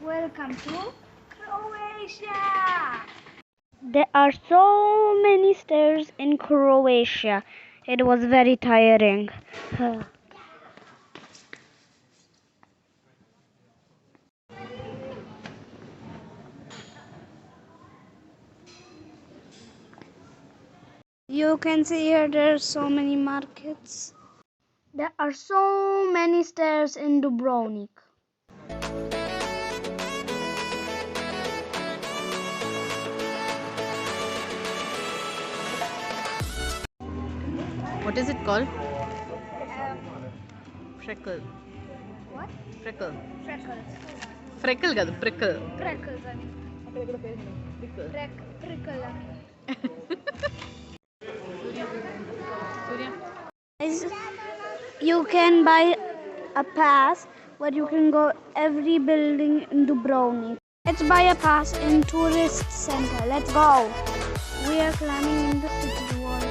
Welcome to Croatia! There are so many stairs in Croatia. It was very tiring. You can see here there are so many markets. There are so many stairs in Dubrovnik. What is it called? Freckle. What? Freckle. Freckles. Freckle కాదు prickle. Freckles అని. Prickle అని. Surya. You can buy a pass where you can go every building in Dubrovnik. Let's buy a pass in tourist center. Let's go. We are climbing in the city wall.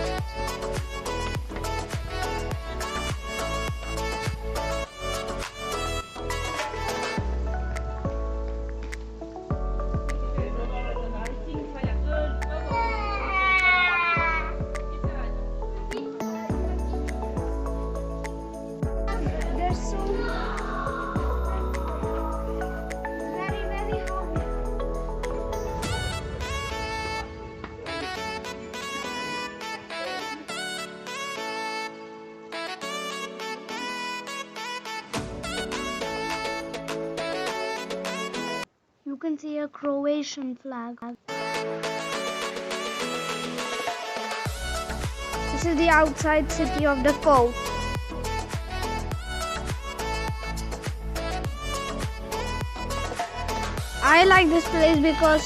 There's so very high. You can see a Croatian flag. This is the outside city of the fort. I like this place because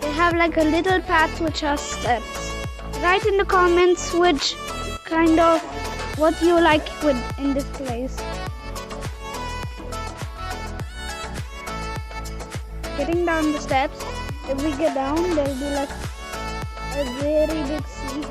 they have like a little paths which are steps. Write in the comments which kind of what you like in this place. Getting down the steps, if we get down, there will be like a very big sea.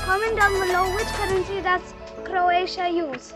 Comment down below which currency does Croatia use.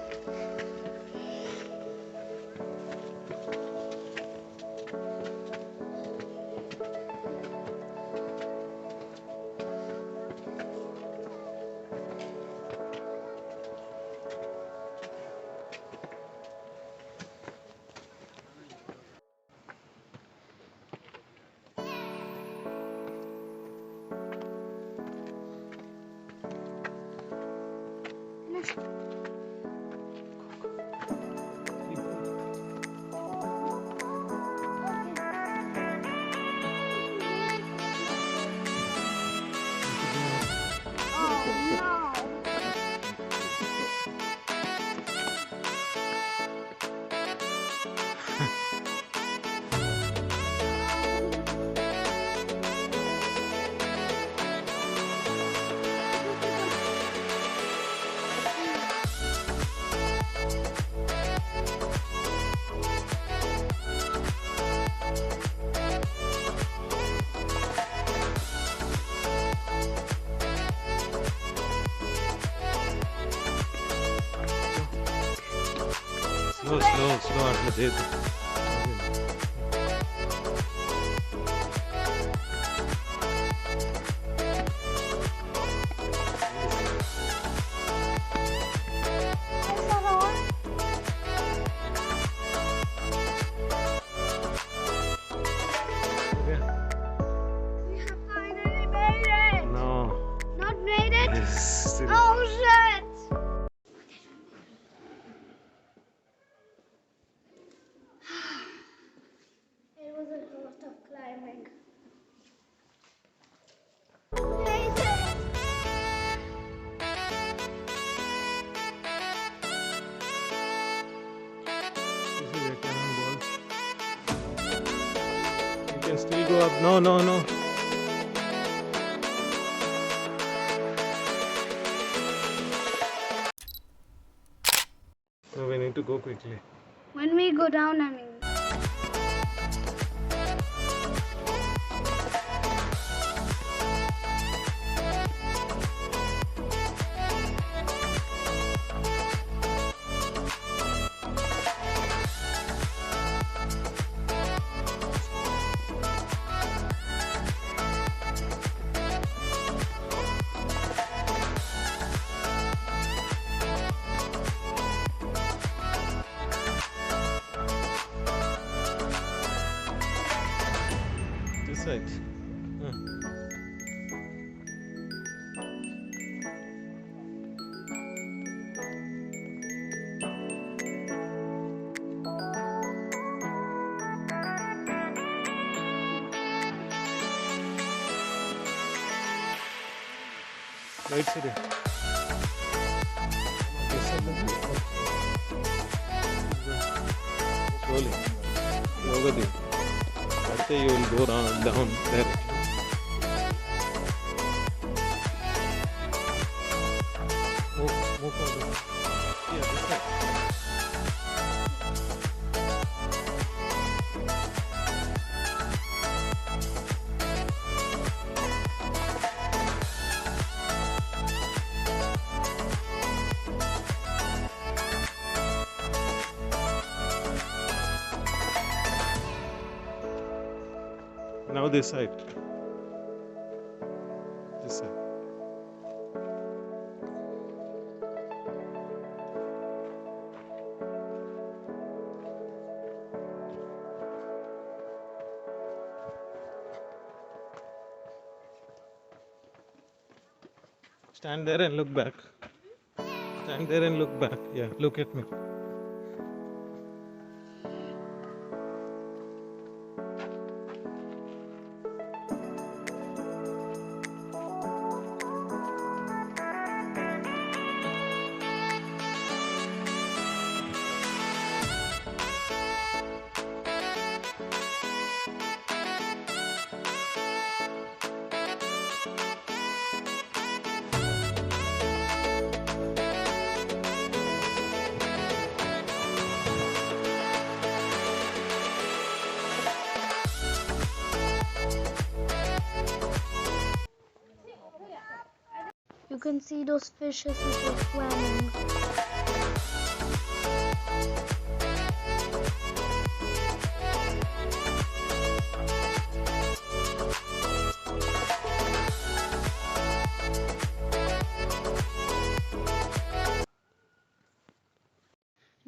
Slow atle dedo. timing. This is a cannonball. You can still go up. No, no, no. So we need to go quickly. When we go down, I mean. This side. Right side. This side. Slowly. Over there. After you will go down directly. Move further. Yeah, this side. Now this side. This side. Stand there and look back. Stand there and look back. Yeah, look at me. You can see those fishes which are swimming.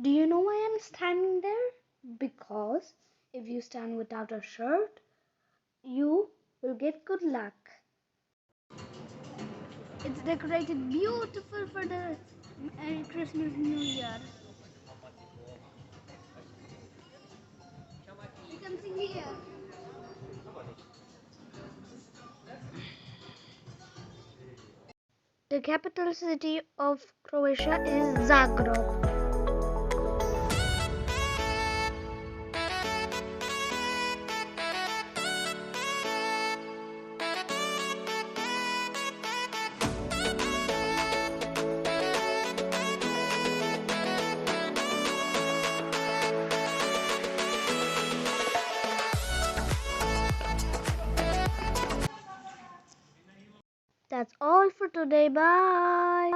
Do you know why I'm standing there? Because if you stand without a shirt, you will get good luck. It's decorated beautiful for the Merry Christmas New Year. You can see here. The capital city of Croatia is Zagreb. That's all for today. Bye.